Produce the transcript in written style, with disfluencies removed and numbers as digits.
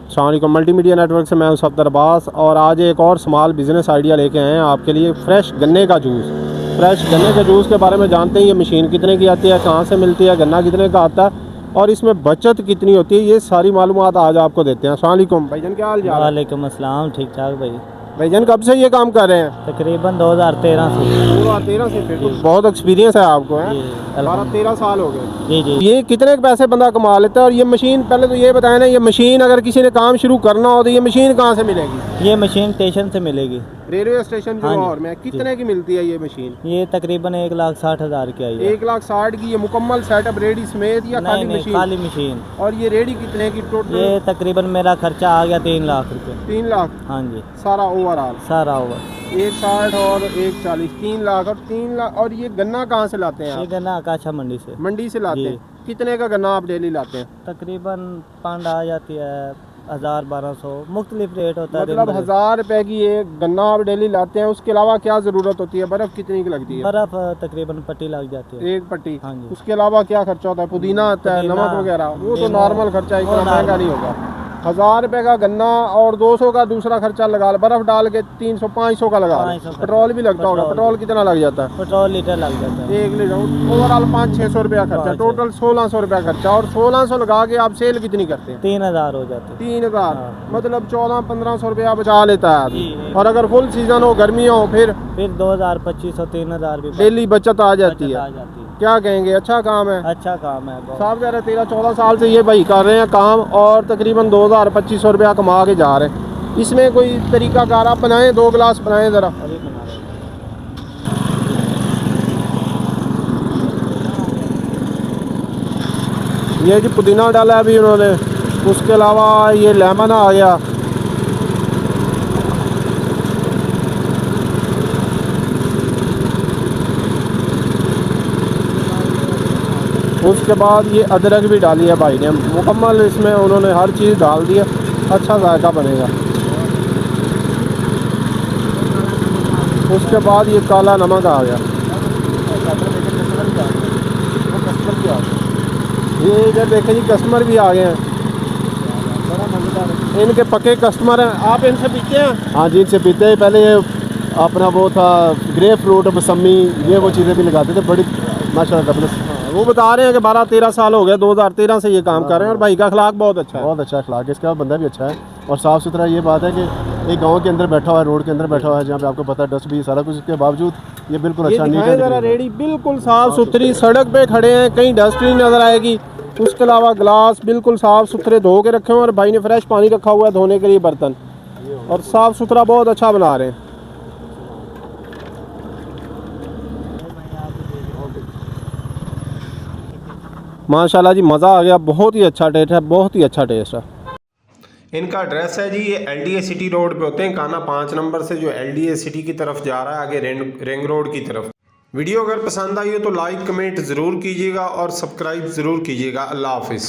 अस्सलाम वालेकुम, multimedia network से मैं हूं सफदर अब्बास और आज एक और स्मॉल बिज़नेस आइडिया लेके आए हैं आपके लिए। फ़्रेश गन्ने का जूस। फ्रेश गन्ने के जूस के बारे में जानते हैं। ये मशीन कितने की आती है, कहाँ से मिलती है, गन्ना कितने का आता है और इसमें बचत कितनी होती है, ये सारी मालूमात आज आपको देते हैं। अस्सलाम वालेकुम भाईजान, क्या हाल चाल है? वालेकुम अस्सलाम, ठीक ठाक भाई। भाईजान कब से ये काम कर रहे हैं? तकरीबन 2013 से। 2013 से? फिर तो बहुत एक्सपीरियंस है आपको, है? 12-13 साल हो गए। जी जी। ये कितने के पैसे बंदा कमा लेता है? और ये मशीन, पहले तो ये बताया ना, ये मशीन अगर किसी ने काम शुरू करना हो तो ये मशीन कहाँ से मिलेगी? ये मशीन स्टेशन से मिलेगी। रेलवे स्टेशन जो हाँ जी, और में कितने की मिलती है ये मशीन? ये तकरीबन 1,60,000 की आई है। 1,60,000 की? ये मुकम्मल सेटअप रेडी समेत या खाली नहीं, मशीन? खाली मशीन। और ये रेडी कितने की टोटल? ये तकरीबन मेरा खर्चा आ गया 3 लाख रुपए। 3 लाख? हाँ जी, सारा ओवरऑल? सारा ओवर। 1,60 और 1,40, 3 लाख। और 3 लाख। और ये गन्ना कहाँ से लाते हैं ये आप? गन्ना आकाशा मंडी से। मंडी से लाते जी। हैं? कितने का गन्ना आप डेली लाते हैं? तकरीबन पांड आ जाती है 1,000-1,200, मुख्तलिफ रेट होता है। मतलब 1,000 रुपए की एक गन्ना आप डेली लाते हैं। उसके अलावा क्या ज़रूरत होती है? बर्फ़ कितनी की लगती है? बर्फ तकरीबन पट्टी लग जाती है, एक पट्टी। हाँ जी। उसके अलावा क्या खर्चा होता है? पुदीना आता है, पुदीना, नमक वगैरह? वो तो नींबू, नॉर्मल खर्चा, इतना वो महंगा नॉर्मल। नहीं होगा। 1,000 रुपए का गन्ना और 200 का दूसरा खर्चा लगा, बर्फ डाल के 300-500 का लगा। 500 का। पेट्रोल भी लगता होगा? पेट्रोल कितना लग जाता है? पेट्रोल लीटर लग जाता है 1 लीटर। ओवरऑल 500-600 रुपया खर्चा, टोटल 1,600 रुपया खर्चा। और 1,600 लगा के आप सेल कितनी करते हैं? 3,000 हो जाते हैं। 3,000? हाँ। मतलब 1400-1500 रुपया बचा लेता है आदमी। जी। और अगर फुल सीजन हो, गर्मियाँ हो, फिर 2,000-2,500-3,000 भी डेली बचत आ जाती बचत है। आ जाती है। क्या कहेंगे, अच्छा काम है? अच्छा काम है बहुत। साहब कह रहे 13-14 साल से ये भाई कर रहे हैं काम और तकरीबन 2,000-2,500 रुपया कमा के जा रहे हैं। इसमें कोई तरीका कार आप बनाएं, 2 गिलास बनाएं ज़रा। अभी बना रहे हैं। ये जी पुदीना डाला है अभी उन्होंने, उसके अलावा ये लेमन आ गया, उसके बाद ये अदरक भी डाली है भाई ने। मुकम्मल इसमें उन्होंने हर चीज़ डाल दी है, अच्छा जायका बनेगा। उसके बाद ये काला नमक आ गया। ये इधर देखें जी, कस्टमर भी आ गए हैं, इनके पक्के कस्टमर हैं। आप इनसे पीते हैं? हाँ जी, इनसे पीते हैं। पहले ये अपना वो था ग्रेप फ्रूट, मौसमी, ये वो चीज़ें भी लगाते थे, बड़ी माशाल्लाह। वो बता रहे हैं कि 12-13 साल हो गए, 2013 से ये काम कर रहे हैं। और भाई का अखलाक बहुत अच्छा है। बहुत अच्छा अखलाक है इसका, बंदा भी अच्छा है और साफ़ सुथरा। ये बात है कि एक गांव के अंदर बैठा हुआ है, रोड के अंदर बैठा हुआ है, जहाँ पे आपको पता है डस्ट भी सारा कुछ, इसके बावजूद ये बिल्कुल अच्छा नहीं है। ज़रा रेडी बिल्कुल साफ़ सुथरी, सड़क पे खड़े हैं, कहीं डस्ट नहीं नज़र आएगी। उसके अलावा गिलास बिल्कुल साफ़ सुथरे धो के रखे हुए हैं और भाई ने फ्रेश पानी रखा हुआ है धोने के लिए बर्तन, और साफ़ सुथरा बहुत अच्छा बना रहे हैं। माशाल्लाह जी, मज़ा आ गया। बहुत ही अच्छा टेस्ट है, बहुत ही अच्छा टेस्ट है। इनका एड्रेस है जी, ये LDA सिटी रोड पे होते हैं, काना 5 नंबर से जो LDA सिटी की तरफ जा रहा है, आगे रिंग रोड की तरफ। वीडियो अगर पसंद आई हो तो लाइक कमेंट ज़रूर कीजिएगा और सब्सक्राइब ज़रूर कीजिएगा। अल्लाह हाफिज़।